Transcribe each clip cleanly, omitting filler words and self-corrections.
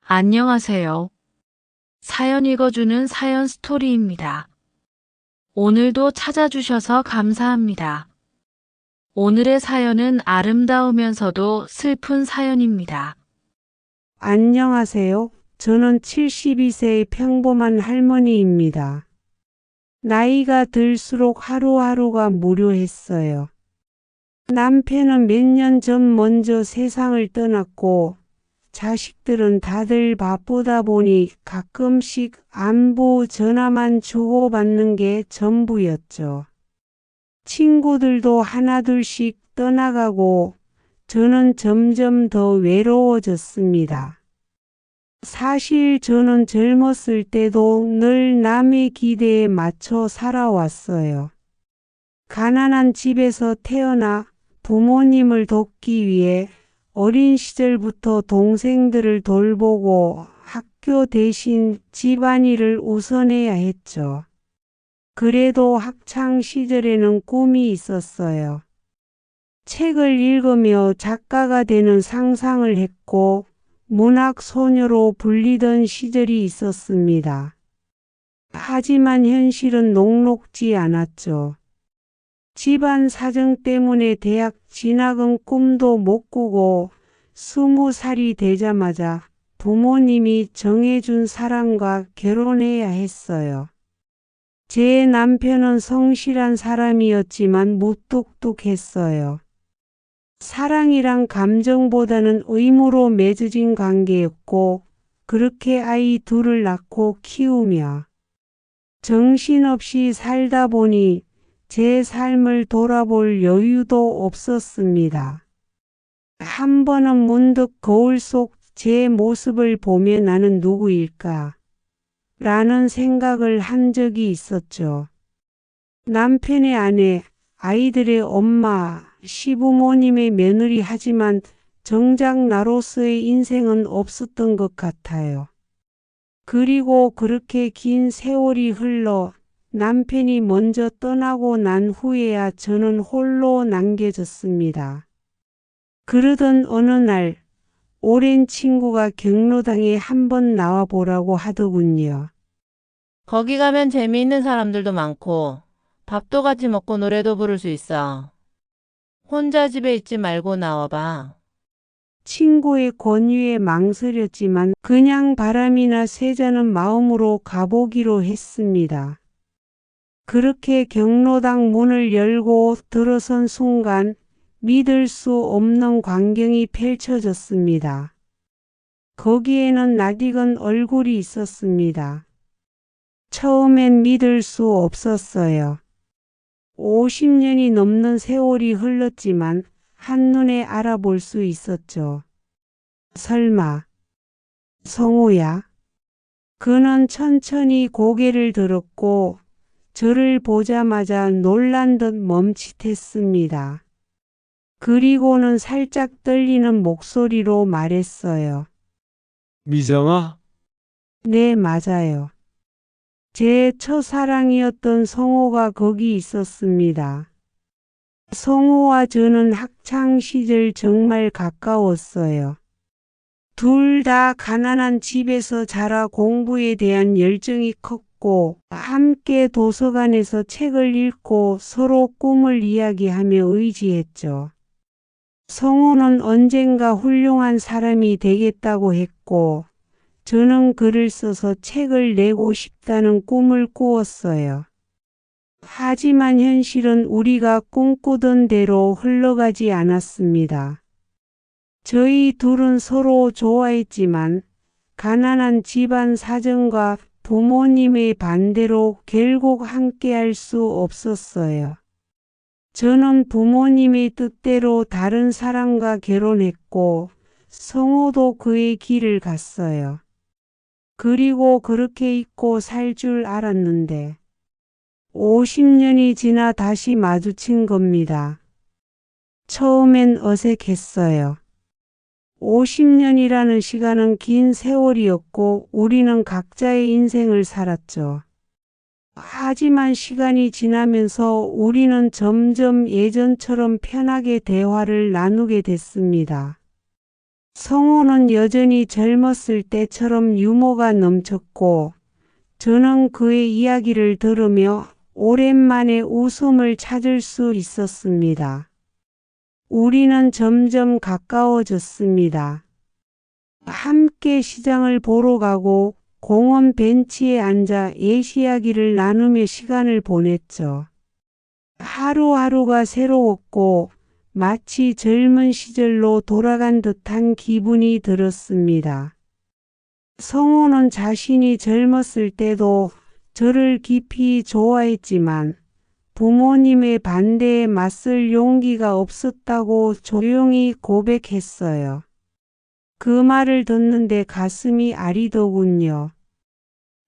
안녕하세요. 사연 읽어주는 사연 스토리입니다. 오늘도 찾아주셔서 감사합니다. 오늘의 사연은 아름다우면서도 슬픈 사연입니다. 안녕하세요. 저는 72세의 평범한 할머니입니다. 나이가 들수록 하루하루가 무료했어요. 남편은 몇 년 전 먼저 세상을 떠났고 자식들은 다들 바쁘다 보니 가끔씩 안부 전화만 주고받는 게 전부였죠. 친구들도 하나둘씩 떠나가고 저는 점점 더 외로워졌습니다. 사실 저는 젊었을 때도 늘 남의 기대에 맞춰 살아왔어요. 가난한 집에서 태어나 부모님을 돕기 위해 어린 시절부터 동생들을 돌보고 학교 대신 집안일을 우선해야 했죠. 그래도 학창 시절에는 꿈이 있었어요. 책을 읽으며 작가가 되는 상상을 했고 문학 소녀로 불리던 시절이 있었습니다. 하지만 현실은 녹록지 않았죠. 집안 사정 때문에 대학 진학은 꿈도 못 꾸고 20살이 되자마자 부모님이 정해준 사람과 결혼해야 했어요. 제 남편은 성실한 사람이었지만 무뚝뚝했어요. 사랑이란 감정보다는 의무로 맺어진 관계였고 그렇게 아이 둘을 낳고 키우며 정신없이 살다 보니 제 삶을 돌아볼 여유도 없었습니다. 한 번은 문득 거울 속 제 모습을 보며 나는 누구일까? 라는 생각을 한 적이 있었죠. 남편의 아내, 아이들의 엄마, 시부모님의 며느리 하지만 정작 나로서의 인생은 없었던 것 같아요. 그리고 그렇게 긴 세월이 흘러 남편이 먼저 떠나고 난 후에야 저는 홀로 남겨졌습니다. 그러던 어느 날 오랜 친구가 경로당에 한번 나와보라고 하더군요. 거기 가면 재미있는 사람들도 많고 밥도 같이 먹고 노래도 부를 수 있어. 혼자 집에 있지 말고 나와봐. 친구의 권유에 망설였지만 그냥 바람이나 새자는 마음으로 가보기로 했습니다. 그렇게 경로당 문을 열고 들어선 순간 믿을 수 없는 광경이 펼쳐졌습니다. 거기에는 낯익은 얼굴이 있었습니다. 처음엔 믿을 수 없었어요. 50년이 넘는 세월이 흘렀지만 한눈에 알아볼 수 있었죠. 설마 성우야? 그는 천천히 고개를 들었고 저를 보자마자 놀란 듯 멈칫했습니다. 그리고는 살짝 떨리는 목소리로 말했어요. 미정아, 네, 맞아요. 제 첫사랑이었던 성호가 거기 있었습니다. 성호와 저는 학창 시절 정말 가까웠어요. 둘 다 가난한 집에서 자라 공부에 대한 열정이 컸고 함께 도서관에서 책을 읽고 서로 꿈을 이야기하며 의지했죠. 성호는 언젠가 훌륭한 사람이 되겠다고 했고 저는 글을 써서 책을 내고 싶다는 꿈을 꾸었어요. 하지만 현실은 우리가 꿈꾸던 대로 흘러가지 않았습니다. 저희 둘은 서로 좋아했지만 가난한 집안 사정과 부모님의 반대로 결국 함께할 수 없었어요. 저는 부모님의 뜻대로 다른 사람과 결혼했고 성호도 그의 길을 갔어요. 그리고 그렇게 잊고 살 줄 알았는데 50년이 지나 다시 마주친 겁니다. 처음엔 어색했어요. 50년이라는 시간은 긴 세월이었고 우리는 각자의 인생을 살았죠. 하지만 시간이 지나면서 우리는 점점 예전처럼 편하게 대화를 나누게 됐습니다. 성호는 여전히 젊었을 때처럼 유머가 넘쳤고 저는 그의 이야기를 들으며 오랜만에 웃음을 찾을 수 있었습니다. 우리는 점점 가까워졌습니다. 함께 시장을 보러 가고 공원 벤치에 앉아 옛 이야기를 나누며 시간을 보냈죠. 하루하루가 새로웠고 마치 젊은 시절로 돌아간 듯한 기분이 들었습니다. 성호는 자신이 젊었을 때도 저를 깊이 좋아했지만 부모님의 반대에 맞설 용기가 없었다고 조용히 고백했어요. 그 말을 듣는데 가슴이 아리더군요.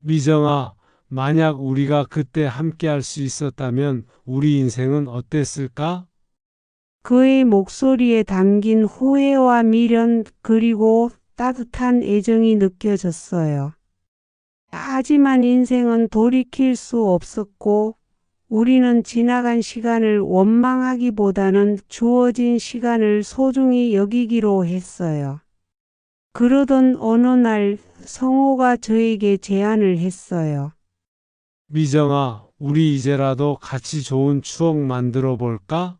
미정아, 만약 우리가 그때 함께 할 수 있었다면 우리 인생은 어땠을까? 그의 목소리에 담긴 후회와 미련 그리고 따뜻한 애정이 느껴졌어요. 하지만 인생은 돌이킬 수 없었고 우리는 지나간 시간을 원망하기보다는 주어진 시간을 소중히 여기기로 했어요. 그러던 어느 날 성호가 저에게 제안을 했어요. 미정아, 우리 이제라도 같이 좋은 추억 만들어 볼까?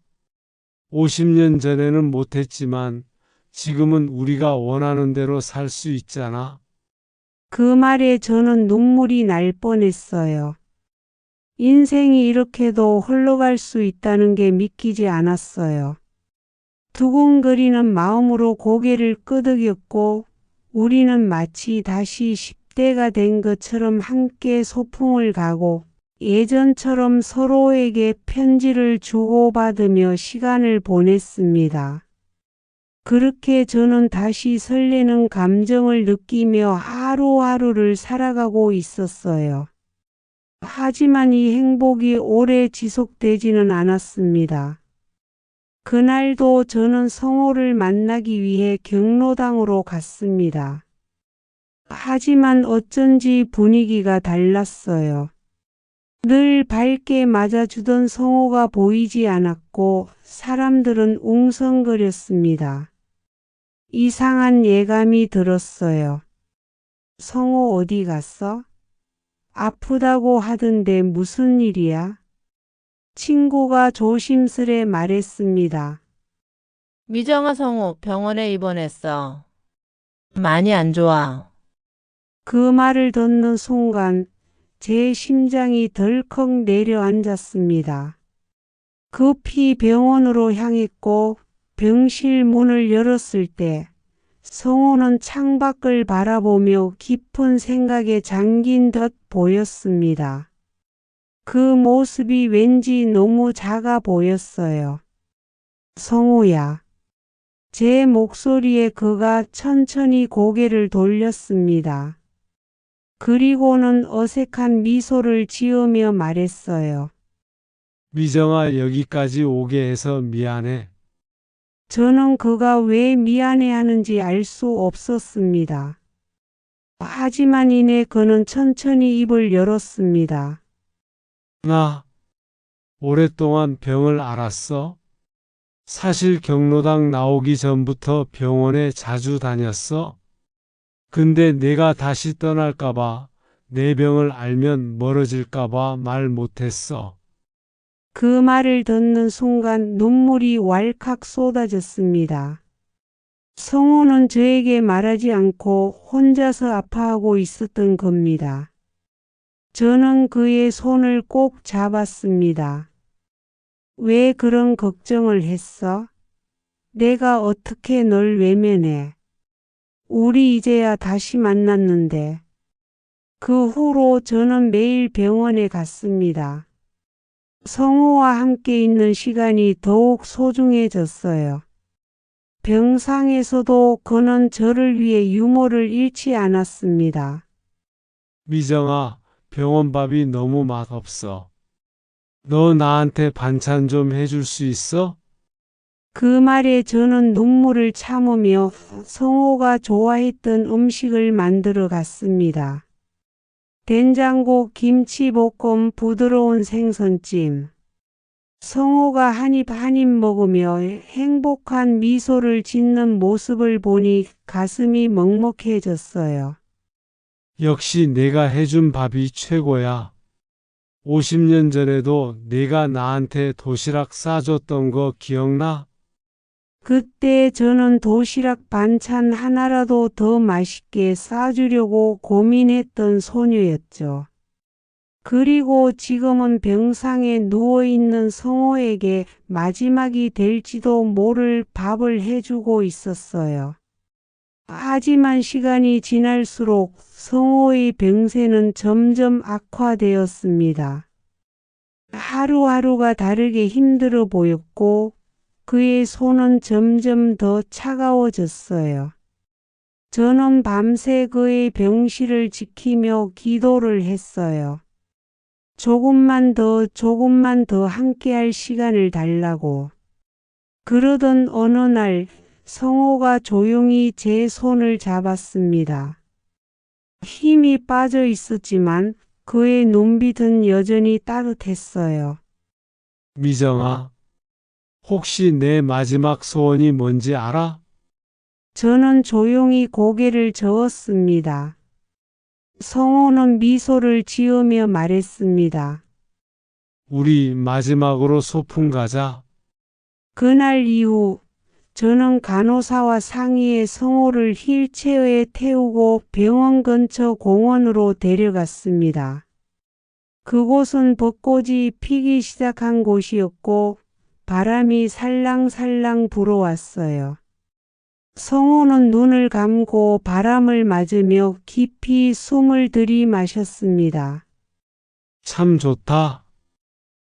50년 전에는 못했지만 지금은 우리가 원하는 대로 살 수 있잖아. 그 말에 저는 눈물이 날 뻔했어요. 인생이 이렇게도 흘러갈 수 있다는 게 믿기지 않았어요. 두근거리는 마음으로 고개를 끄덕였고 우리는 마치 다시 10대가 된 것처럼 함께 소풍을 가고 예전처럼 서로에게 편지를 주고받으며 시간을 보냈습니다. 그렇게 저는 다시 설레는 감정을 느끼며 하루하루를 살아가고 있었어요. 하지만 이 행복이 오래 지속되지는 않았습니다. 그날도 저는 성호를 만나기 위해 경로당으로 갔습니다. 하지만 어쩐지 분위기가 달랐어요. 늘 밝게 맞아주던 성호가 보이지 않았고 사람들은 웅성거렸습니다. 이상한 예감이 들었어요. 성호 어디 갔어? 아프다고 하던데 무슨 일이야? 친구가 조심스레 말했습니다. 미정아 성우 병원에 입원했어. 많이 안 좋아. 그 말을 듣는 순간 제 심장이 덜컥 내려앉았습니다. 급히 병원으로 향했고 병실 문을 열었을 때 성호는 창밖을 바라보며 깊은 생각에 잠긴 듯 보였습니다. 그 모습이 왠지 너무 작아 보였어요. 성호야. 제 목소리에 그가 천천히 고개를 돌렸습니다. 그리고는 어색한 미소를 지으며 말했어요. 미정아, 여기까지 오게 해서 미안해. 저는 그가 왜 미안해하는지 알 수 없었습니다. 하지만 이내 그는 천천히 입을 열었습니다. 나 오랫동안 병을 앓았어. 사실 경로당 나오기 전부터 병원에 자주 다녔어. 근데 내가 다시 떠날까봐, 내 병을 알면 멀어질까봐 말 못했어. 그 말을 듣는 순간 눈물이 왈칵 쏟아졌습니다. 성호는 저에게 말하지 않고 혼자서 아파하고 있었던 겁니다. 저는 그의 손을 꼭 잡았습니다. 왜 그런 걱정을 했어? 내가 어떻게 널 외면해? 우리 이제야 다시 만났는데. 그 후로 저는 매일 병원에 갔습니다. 성호와 함께 있는 시간이 더욱 소중해졌어요. 병상에서도 그는 저를 위해 유머를 잃지 않았습니다. 미정아, 병원 밥이 너무 맛없어. 너 나한테 반찬 좀 해줄 수 있어? 그 말에 저는 눈물을 참으며 성호가 좋아했던 음식을 만들어 갔습니다. 된장국, 김치볶음, 부드러운 생선찜. 성호가 한 입 한 입 먹으며 행복한 미소를 짓는 모습을 보니 가슴이 먹먹해졌어요. 역시 내가 해준 밥이 최고야. 50년 전에도 내가 나한테 도시락 싸줬던 거 기억나? 그때 저는 도시락 반찬 하나라도 더 맛있게 싸주려고 고민했던 소녀였죠. 그리고 지금은 병상에 누워있는 성호에게 마지막이 될지도 모를 밥을 해주고 있었어요. 하지만 시간이 지날수록 성호의 병세는 점점 악화되었습니다. 하루하루가 다르게 힘들어 보였고 그의 손은 점점 더 차가워졌어요. 저는 밤새 그의 병실을 지키며 기도를 했어요. 조금만 더 함께할 시간을 달라고. 그러던 어느 날 성호가 조용히 제 손을 잡았습니다. 힘이 빠져 있었지만 그의 눈빛은 여전히 따뜻했어요. 미정아, 혹시 내 마지막 소원이 뭔지 알아? 저는 조용히 고개를 저었습니다. 성호는 미소를 지으며 말했습니다. 우리 마지막으로 소풍 가자. 그날 이후 저는 간호사와 상의해 성호를 휠체어에 태우고 병원 근처 공원으로 데려갔습니다. 그곳은 벚꽃이 피기 시작한 곳이었고 바람이 살랑살랑 불어왔어요. 성호는 눈을 감고 바람을 맞으며 깊이 숨을 들이마셨습니다. 참 좋다.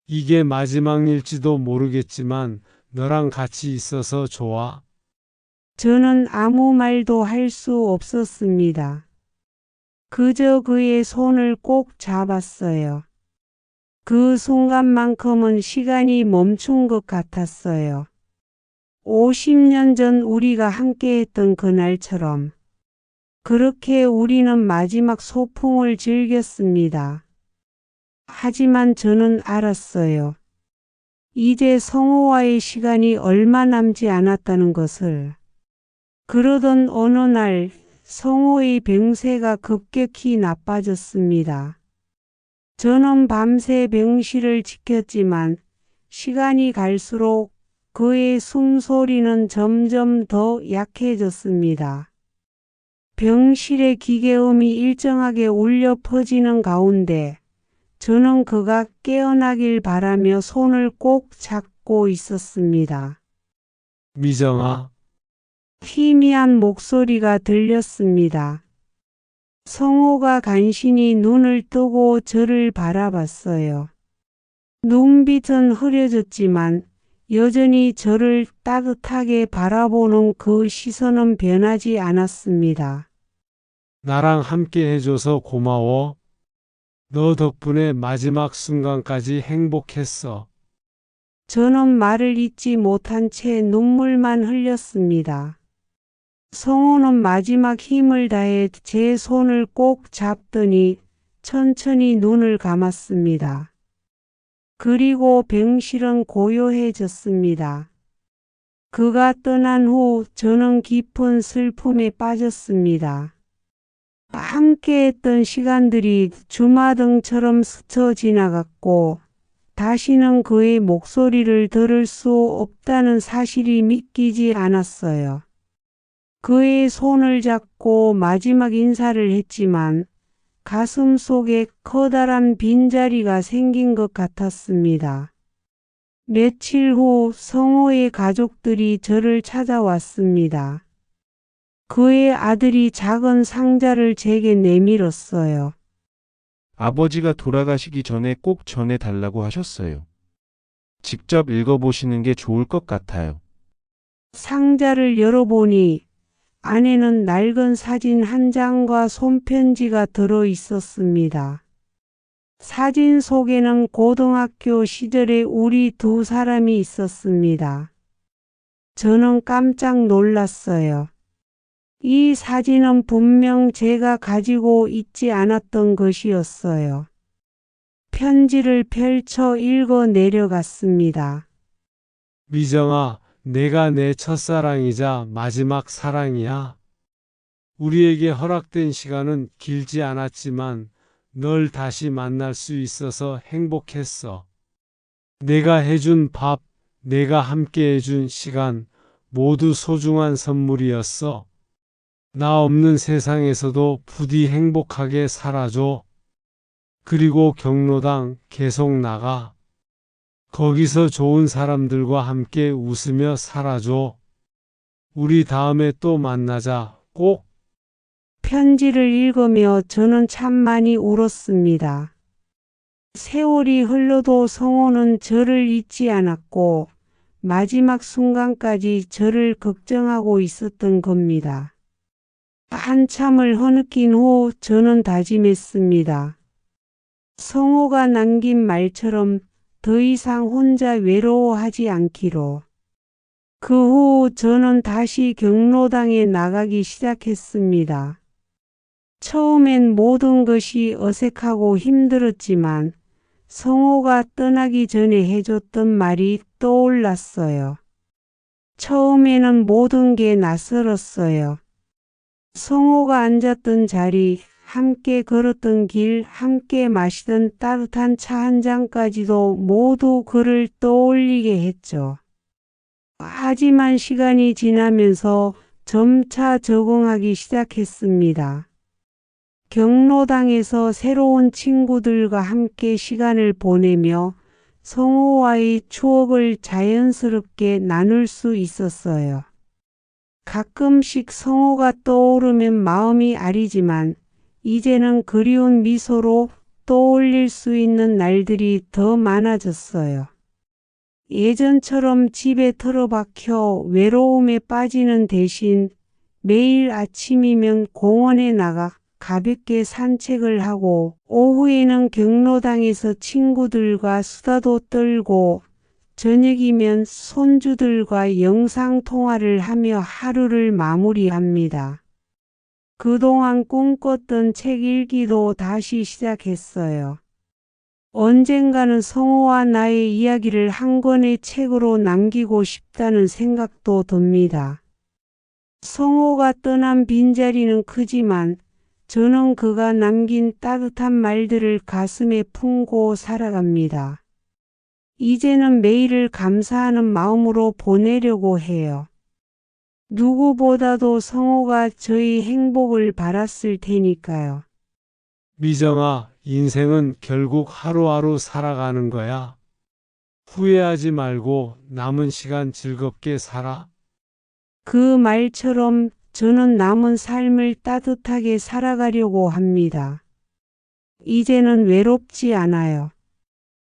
이게 마지막일지도 모르겠지만 너랑 같이 있어서 좋아. 저는 아무 말도 할 수 없었습니다. 그저 그의 손을 꼭 잡았어요. 그 순간만큼은 시간이 멈춘 것 같았어요. 50년 전 우리가 함께했던 그날처럼. 그렇게 우리는 마지막 소풍을 즐겼습니다. 하지만 저는 알았어요. 이제 성호와의 시간이 얼마 남지 않았다는 것을. 그러던 어느 날 성호의 병세가 급격히 나빠졌습니다. 저는 밤새 병실을 지켰지만 시간이 갈수록 그의 숨소리는 점점 더 약해졌습니다. 병실의 기계음이 일정하게 울려 퍼지는 가운데 저는 그가 깨어나길 바라며 손을 꼭 잡고 있었습니다. 미정아, 희미한 목소리가 들렸습니다. 성호가 간신히 눈을 뜨고 저를 바라봤어요. 눈빛은 흐려졌지만 여전히 저를 따뜻하게 바라보는 그 시선은 변하지 않았습니다. 나랑 함께 해줘서 고마워. 너 덕분에 마지막 순간까지 행복했어. 저는 말을 잇지 못한 채 눈물만 흘렸습니다. 성호는 마지막 힘을 다해 제 손을 꼭 잡더니 천천히 눈을 감았습니다. 그리고 병실은 고요해졌습니다. 그가 떠난 후 저는 깊은 슬픔에 빠졌습니다. 함께했던 시간들이 주마등처럼 스쳐 지나갔고 다시는 그의 목소리를 들을 수 없다는 사실이 믿기지 않았어요. 그의 손을 잡고 마지막 인사를 했지만 가슴 속에 커다란 빈자리가 생긴 것 같았습니다. 며칠 후 성호의 가족들이 저를 찾아왔습니다. 그의 아들이 작은 상자를 제게 내밀었어요. 아버지가 돌아가시기 전에 꼭 전해달라고 하셨어요. 직접 읽어보시는 게 좋을 것 같아요. 상자를 열어보니 안에는 낡은 사진 한 장과 손편지가 들어 있었습니다. 사진 속에는 고등학교 시절에 우리 두 사람이 있었습니다. 저는 깜짝 놀랐어요. 이 사진은 분명 제가 가지고 있지 않았던 것이었어요. 편지를 펼쳐 읽어 내려갔습니다. 미정아, 내가 내 첫사랑이자 마지막 사랑이야. 우리에게 허락된 시간은 길지 않았지만 널 다시 만날 수 있어서 행복했어. 내가 해준 밥, 내가 함께 해준 시간, 모두 소중한 선물이었어. 나 없는 세상에서도 부디 행복하게 살아줘. 그리고 경로당 계속 나가. 거기서 좋은 사람들과 함께 웃으며 살아줘. 우리 다음에 또 만나자, 꼭. 편지를 읽으며 저는 참 많이 울었습니다. 세월이 흘러도 성호는 저를 잊지 않았고 마지막 순간까지 저를 걱정하고 있었던 겁니다. 한참을 허느낀 후 저는 다짐했습니다. 성호가 남긴 말처럼 더 이상 혼자 외로워하지 않기로. 그 후 저는 다시 경로당에 나가기 시작했습니다. 처음엔 모든 것이 어색하고 힘들었지만 성호가 떠나기 전에 해줬던 말이 떠올랐어요. 처음에는 모든 게 낯설었어요. 성호가 앉았던 자리, 함께 걸었던 길, 함께 마시던 따뜻한 차 한 잔까지도 모두 그를 떠올리게 했죠. 하지만 시간이 지나면서 점차 적응하기 시작했습니다. 경로당에서 새로운 친구들과 함께 시간을 보내며 성호와의 추억을 자연스럽게 나눌 수 있었어요. 가끔씩 성호가 떠오르면 마음이 아리지만 이제는 그리운 미소로 떠올릴 수 있는 날들이 더 많아졌어요. 예전처럼 집에 틀어박혀 외로움에 빠지는 대신 매일 아침이면 공원에 나가 가볍게 산책을 하고 오후에는 경로당에서 친구들과 수다도 떨고 저녁이면 손주들과 영상통화를 하며 하루를 마무리합니다. 그동안 꿈꿨던 책 읽기도 다시 시작했어요. 언젠가는 성호와 나의 이야기를 한 권의 책으로 남기고 싶다는 생각도 듭니다. 성호가 떠난 빈자리는 크지만 저는 그가 남긴 따뜻한 말들을 가슴에 품고 살아갑니다. 이제는 매일을 감사하는 마음으로 보내려고 해요. 누구보다도 성호가 저희 행복을 바랐을 테니까요. 미정아, 인생은 결국 하루하루 살아가는 거야. 후회하지 말고 남은 시간 즐겁게 살아. 그 말처럼 저는 남은 삶을 따뜻하게 살아가려고 합니다. 이제는 외롭지 않아요.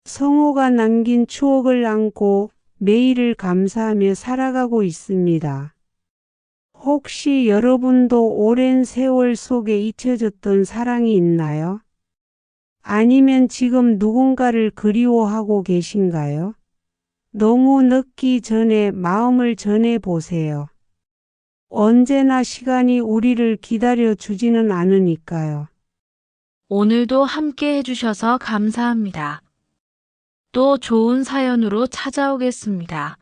성호가 남긴 추억을 안고 매일을 감사하며 살아가고 있습니다. 혹시 여러분도 오랜 세월 속에 잊혀졌던 사랑이 있나요? 아니면 지금 누군가를 그리워하고 계신가요? 너무 늦기 전에 마음을 전해보세요. 언제나 시간이 우리를 기다려 주지는 않으니까요. 오늘도 함께 해주셔서 감사합니다. 또 좋은 사연으로 찾아오겠습니다.